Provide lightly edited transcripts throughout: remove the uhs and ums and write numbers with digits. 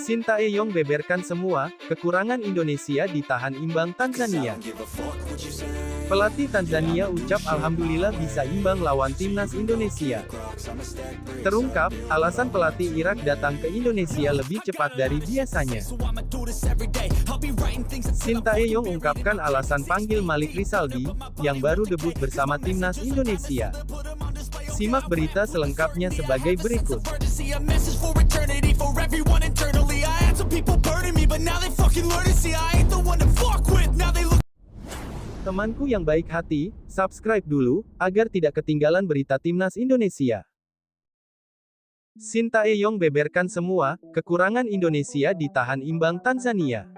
Sintayong beberkan semua kekurangan Indonesia ditahan imbang Tanzania. Pelatih Tanzania ucap alhamdulillah bisa imbang lawan timnas Indonesia. Terungkap, alasan pelatih Irak datang ke Indonesia lebih cepat dari biasanya. Sintayong ungkapkan alasan panggil Malik Rizaldi, yang baru debut bersama timnas Indonesia. Simak berita selengkapnya sebagai berikut. Temanku yang baik hati, subscribe dulu, agar tidak ketinggalan berita timnas Indonesia. Sintayong beberkan semua kekurangan Indonesia ditahan imbang Tanzania.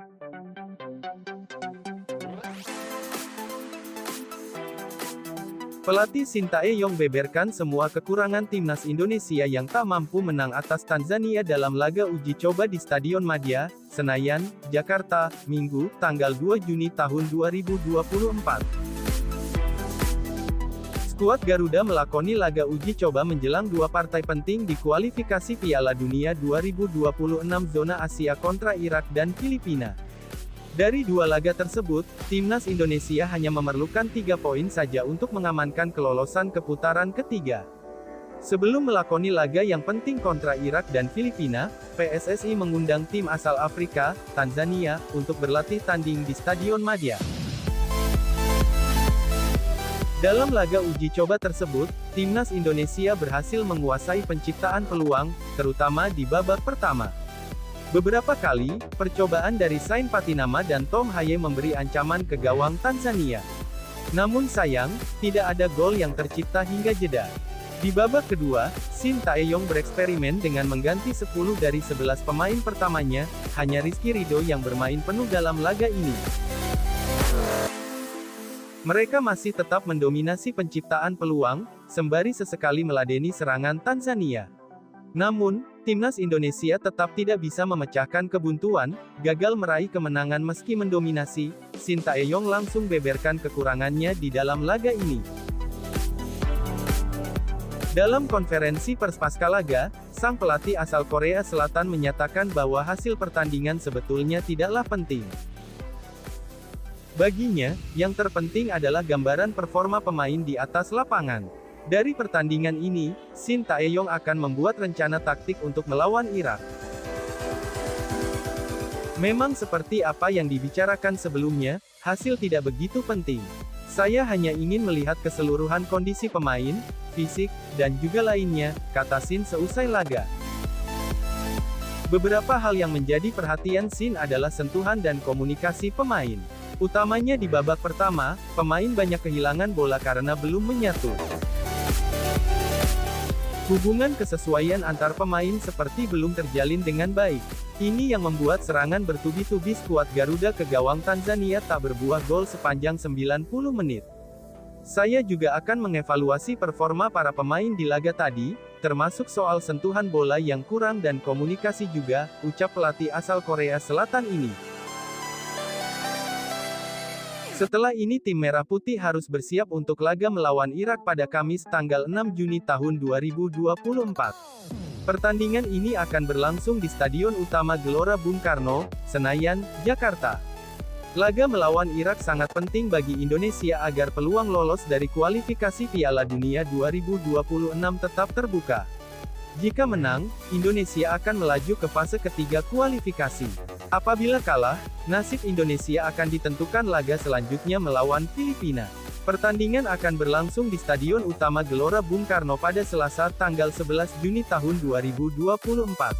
Pelatih Sintayong beberkan semua kekurangan timnas Indonesia yang tak mampu menang atas Tanzania dalam laga uji coba di Stadion Madia, Senayan, Jakarta, Minggu, tanggal 2 Juni tahun 2024. Skuad Garuda melakoni laga uji coba menjelang dua partai penting di kualifikasi Piala Dunia 2026 zona Asia kontra Irak dan Filipina. Dari dua laga tersebut, timnas Indonesia hanya memerlukan 3 poin saja untuk mengamankan kelolosan ke putaran ketiga. Sebelum melakoni laga yang penting kontra Irak dan Filipina, PSSI mengundang tim asal Afrika, Tanzania, untuk berlatih tanding di Stadion Madia. Dalam laga uji coba tersebut, timnas Indonesia berhasil menguasai penciptaan peluang, terutama di babak pertama. Beberapa kali, percobaan dari Sain Patinama dan Tom Haye memberi ancaman ke gawang Tanzania. Namun sayang, tidak ada gol yang tercipta hingga jeda. Di babak kedua, Sintayong bereksperimen dengan mengganti 10 dari 11 pemain pertamanya, hanya Rizky Ridho yang bermain penuh dalam laga ini. Mereka masih tetap mendominasi penciptaan peluang, sembari sesekali meladeni serangan Tanzania. Namun, timnas Indonesia tetap tidak bisa memecahkan kebuntuan, gagal meraih kemenangan meski mendominasi. Sintayong langsung beberkan kekurangannya di dalam laga ini. Dalam konferensi pers pasca laga, sang pelatih asal Korea Selatan menyatakan bahwa hasil pertandingan sebetulnya tidaklah penting. Baginya, yang terpenting adalah gambaran performa pemain di atas lapangan. Dari pertandingan ini, Sintayong akan membuat rencana taktik untuk melawan Irak. Memang seperti apa yang dibicarakan sebelumnya, hasil tidak begitu penting. Saya hanya ingin melihat keseluruhan kondisi pemain, fisik, dan juga lainnya, kata Sin seusai laga. Beberapa hal yang menjadi perhatian Sin adalah sentuhan dan komunikasi pemain. Utamanya di babak pertama, pemain banyak kehilangan bola karena belum menyatu. Hubungan kesesuaian antar pemain seperti belum terjalin dengan baik. Ini yang membuat serangan bertubi-tubi skuad Garuda ke gawang Tanzania tak berbuah gol sepanjang 90 menit. Saya juga akan mengevaluasi performa para pemain di laga tadi, termasuk soal sentuhan bola yang kurang dan komunikasi juga, ucap pelatih asal Korea Selatan ini. Setelah ini tim Merah Putih harus bersiap untuk laga melawan Irak pada Kamis tanggal 6 Juni tahun 2024. Pertandingan ini akan berlangsung di Stadion Utama Gelora Bung Karno, Senayan, Jakarta. Laga melawan Irak sangat penting bagi Indonesia agar peluang lolos dari kualifikasi Piala Dunia 2026 tetap terbuka. Jika menang, Indonesia akan melaju ke fase ketiga kualifikasi. Apabila kalah, nasib Indonesia akan ditentukan laga selanjutnya melawan Filipina. Pertandingan akan berlangsung di Stadion Utama Gelora Bung Karno pada Selasa tanggal 11 Juni tahun 2024.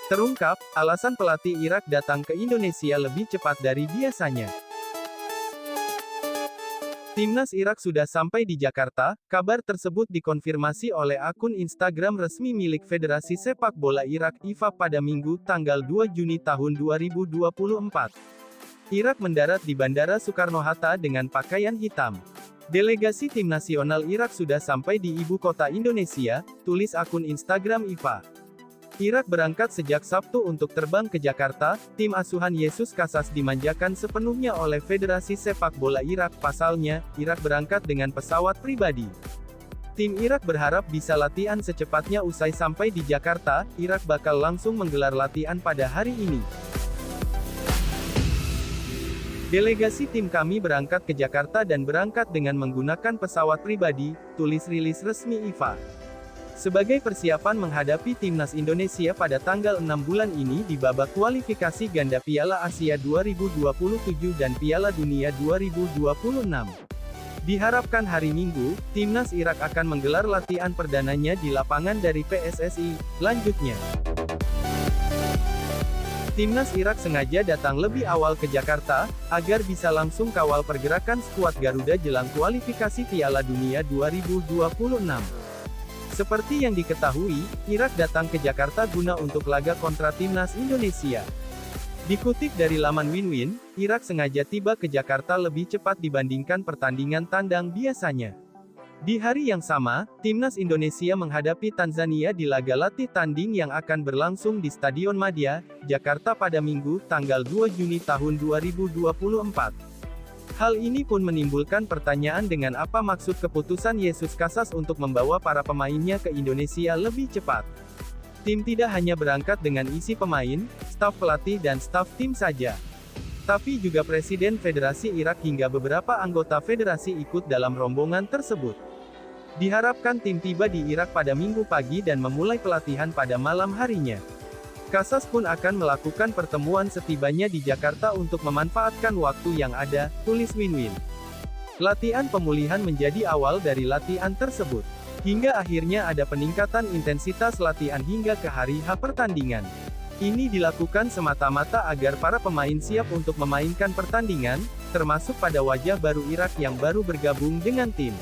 Terungkap, alasan pelatih Irak datang ke Indonesia lebih cepat dari biasanya. Timnas Irak sudah sampai di Jakarta. Kabar tersebut dikonfirmasi oleh akun Instagram resmi milik Federasi Sepak Bola Irak (IFAB) pada Minggu, tanggal 2 Juni tahun 2024. Irak mendarat di Bandara Soekarno-Hatta dengan pakaian hitam. Delegasi tim nasional Irak sudah sampai di ibu kota Indonesia, tulis akun Instagram IFAB. Irak berangkat sejak Sabtu untuk terbang ke Jakarta. Tim asuhan Yesus Casas dimanjakan sepenuhnya oleh Federasi Sepak Bola Irak. Pasalnya, Irak berangkat dengan pesawat pribadi. Tim Irak berharap bisa latihan secepatnya usai sampai di Jakarta. Irak bakal langsung menggelar latihan pada hari ini. Delegasi tim kami berangkat ke Jakarta dan berangkat dengan menggunakan pesawat pribadi, tulis rilis resmi IFA. Sebagai persiapan menghadapi timnas Indonesia pada tanggal 6 bulan ini di babak kualifikasi ganda Piala Asia 2027 dan Piala Dunia 2026. Diharapkan hari Minggu, timnas Irak akan menggelar latihan perdananya di lapangan dari PSSI. Lanjutnya, timnas Irak sengaja datang lebih awal ke Jakarta, agar bisa langsung kawal pergerakan skuad Garuda jelang kualifikasi Piala Dunia 2026. Seperti yang diketahui, Irak datang ke Jakarta guna untuk laga kontra timnas Indonesia. Dikutip dari laman Winwin, Irak sengaja tiba ke Jakarta lebih cepat dibandingkan pertandingan tandang biasanya. Di hari yang sama, timnas Indonesia menghadapi Tanzania di laga latih tanding yang akan berlangsung di Stadion Madia, Jakarta pada Minggu, tanggal 2 Juni tahun 2024. Hal ini pun menimbulkan pertanyaan dengan apa maksud keputusan Jesus Casas untuk membawa para pemainnya ke Indonesia lebih cepat. Tim tidak hanya berangkat dengan isi pemain, staf pelatih dan staf tim saja. Tapi juga Presiden Federasi Irak hingga beberapa anggota federasi ikut dalam rombongan tersebut. Diharapkan tim tiba di Irak pada Minggu pagi dan memulai pelatihan pada malam harinya. Casas pun akan melakukan pertemuan setibanya di Jakarta untuk memanfaatkan waktu yang ada, tulis Winwin. Latihan pemulihan menjadi awal dari latihan tersebut. Hingga akhirnya ada peningkatan intensitas latihan hingga ke hari H pertandingan. Ini dilakukan semata-mata agar para pemain siap untuk memainkan pertandingan, termasuk pada wajah baru Irak yang baru bergabung dengan tim.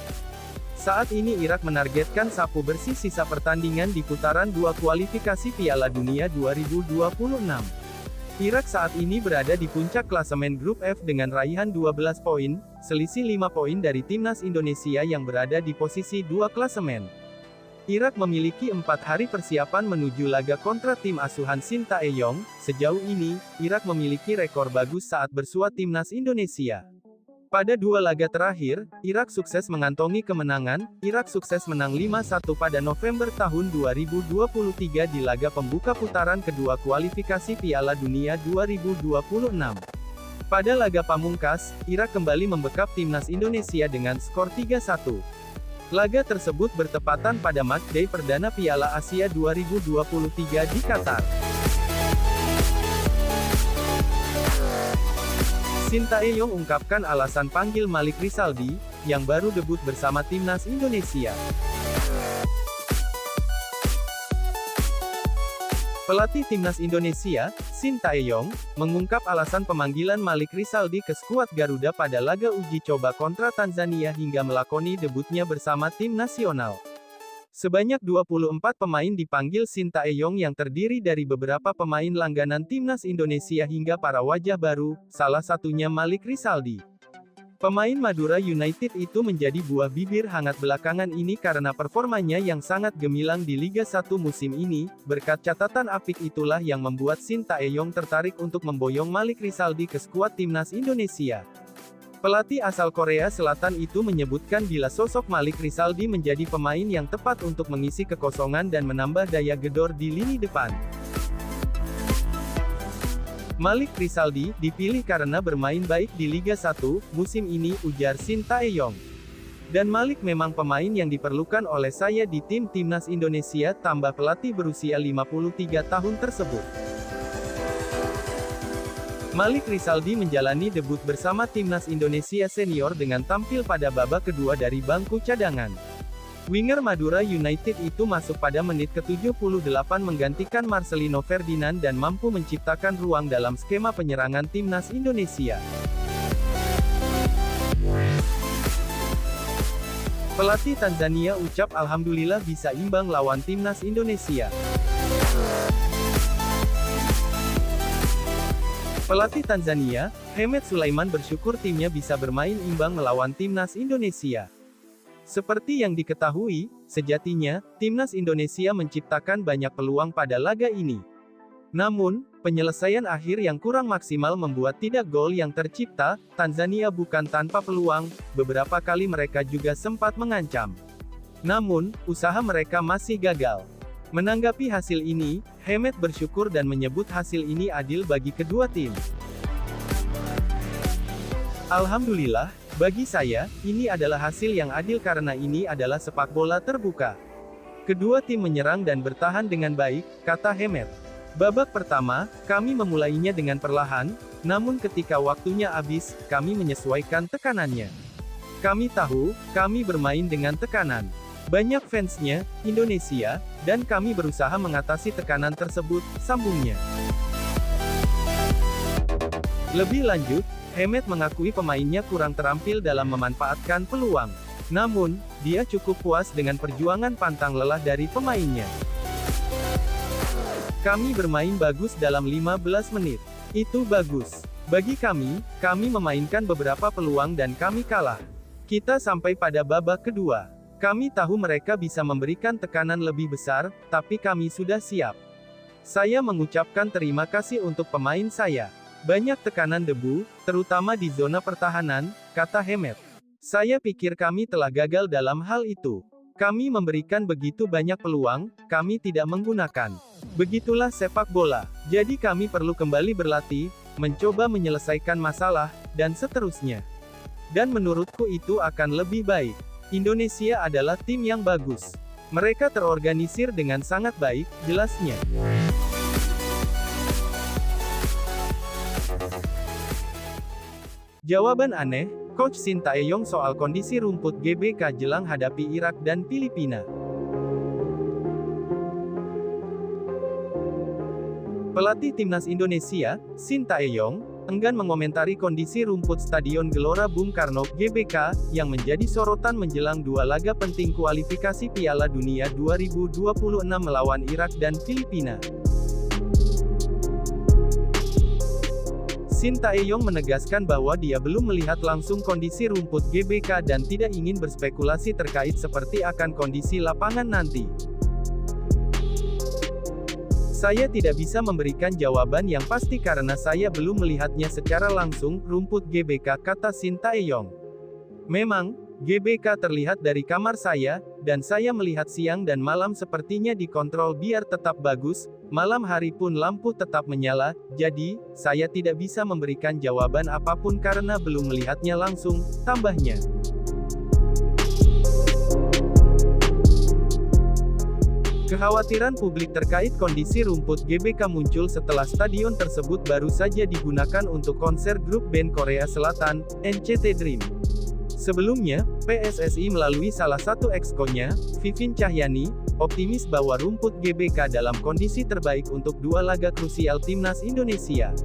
Saat ini Irak menargetkan sapu bersih sisa pertandingan di putaran 2 kualifikasi Piala Dunia 2026. Irak saat ini berada di puncak klasemen grup F dengan raihan 12 poin, selisih 5 poin dari timnas Indonesia yang berada di posisi 2 klasemen. Irak memiliki 4 hari persiapan menuju laga kontra tim asuhan Shin Tae-yong. Sejauh ini, Irak memiliki rekor bagus saat bersua timnas Indonesia. Pada 2 laga terakhir, Irak sukses mengantongi kemenangan. Irak sukses menang 5-1 pada November tahun 2023 di laga pembuka putaran kedua kualifikasi Piala Dunia 2026. Pada laga pamungkas, Irak kembali membekap timnas Indonesia dengan skor 3-1. Laga tersebut bertepatan pada matchday perdana Piala Asia 2023 di Qatar. Shin Tae-yong ungkapkan alasan panggil Malik Rizaldi, yang baru debut bersama timnas Indonesia. Pelatih timnas Indonesia, Shin Tae-yong, mengungkap alasan pemanggilan Malik Rizaldi ke skuad Garuda pada laga uji coba kontra Tanzania hingga melakoni debutnya bersama tim nasional. Sebanyak 24 pemain dipanggil Shin Tae-yong yang terdiri dari beberapa pemain langganan timnas Indonesia hingga para wajah baru, salah satunya Malik Rizaldi. Pemain Madura United itu menjadi buah bibir hangat belakangan ini karena performanya yang sangat gemilang di Liga 1 musim ini. Berkat catatan apik itulah yang membuat Shin Tae-yong tertarik untuk memboyong Malik Rizaldi ke skuad timnas Indonesia. Pelatih asal Korea Selatan itu menyebutkan bila sosok Malik Rizaldi menjadi pemain yang tepat untuk mengisi kekosongan dan menambah daya gedor di lini depan. Malik Rizaldi dipilih karena bermain baik di Liga 1 musim ini, ujar Shin Tae-yong. Dan Malik memang pemain yang diperlukan oleh saya di tim timnas Indonesia, tambah pelatih berusia 53 tahun tersebut. Malik Rizaldi menjalani debut bersama timnas Indonesia senior dengan tampil pada babak kedua dari bangku cadangan. Winger Madura United itu masuk pada menit ke-78 menggantikan Marcelino Ferdinand dan mampu menciptakan ruang dalam skema penyerangan timnas Indonesia. Pelatih Tanzania ucap alhamdulillah bisa imbang lawan timnas Indonesia. Pelatih Tanzania, Hemed Sulaiman bersyukur timnya bisa bermain imbang melawan timnas Indonesia. Seperti yang diketahui, sejatinya, timnas Indonesia menciptakan banyak peluang pada laga ini. Namun, penyelesaian akhir yang kurang maksimal membuat tidak gol yang tercipta. Tanzania bukan tanpa peluang, beberapa kali mereka juga sempat mengancam. Namun, usaha mereka masih gagal. Menanggapi hasil ini, Hemet bersyukur dan menyebut hasil ini adil bagi kedua tim. Alhamdulillah, bagi saya, ini adalah hasil yang adil karena ini adalah sepak bola terbuka. Kedua tim menyerang dan bertahan dengan baik, kata Hemet. Babak pertama, kami memulainya dengan perlahan, namun ketika waktunya habis, kami menyesuaikan tekanannya. Kami tahu, kami bermain dengan tekanan. Banyak fansnya, Indonesia, dan kami berusaha mengatasi tekanan tersebut, sambungnya. Lebih lanjut, Hemet mengakui pemainnya kurang terampil dalam memanfaatkan peluang. Namun, dia cukup puas dengan perjuangan pantang lelah dari pemainnya. Kami bermain bagus dalam 15 menit. Itu bagus. Bagi kami memainkan beberapa peluang dan kami kalah. Kita sampai pada babak kedua. Kami tahu mereka bisa memberikan tekanan lebih besar, tapi kami sudah siap. Saya mengucapkan terima kasih untuk pemain saya. Banyak tekanan debu, terutama di zona pertahanan, kata Hemet. Saya pikir kami telah gagal dalam hal itu. Kami memberikan begitu banyak peluang, kami tidak menggunakan. Begitulah sepak bola. Jadi kami perlu kembali berlatih, mencoba menyelesaikan masalah, dan seterusnya. Dan menurutku itu akan lebih baik. Indonesia adalah tim yang bagus. Mereka terorganisir dengan sangat baik, jelasnya. Jawaban aneh, Coach Shin Tae-yong soal kondisi rumput GBK jelang hadapi Irak dan Filipina. Pelatih timnas Indonesia, Shin Tae-yong, enggan mengomentari kondisi rumput Stadion Gelora Bung Karno, GBK, yang menjadi sorotan menjelang dua laga penting kualifikasi Piala Dunia 2026 melawan Irak dan Filipina. Shin Tae-yong menegaskan bahwa dia belum melihat langsung kondisi rumput GBK dan tidak ingin berspekulasi terkait seperti akan kondisi lapangan nanti. Saya tidak bisa memberikan jawaban yang pasti karena saya belum melihatnya secara langsung, rumput GBK, kata Shin Tae-yong. Memang, GBK terlihat dari kamar saya, dan saya melihat siang dan malam sepertinya dikontrol biar tetap bagus, malam hari pun lampu tetap menyala, jadi, saya tidak bisa memberikan jawaban apapun karena belum melihatnya langsung, tambahnya. Kekhawatiran publik terkait kondisi rumput GBK muncul setelah stadion tersebut baru saja digunakan untuk konser grup band Korea Selatan, NCT Dream. Sebelumnya, PSSI melalui salah satu exco-nya, Vivin Cahyani, optimis bahwa rumput GBK dalam kondisi terbaik untuk dua laga krusial timnas Indonesia.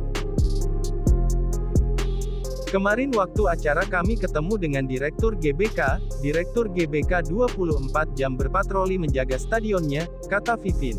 Kemarin waktu acara kami ketemu dengan Direktur GBK 24 jam berpatroli menjaga stadionnya, kata Vivin.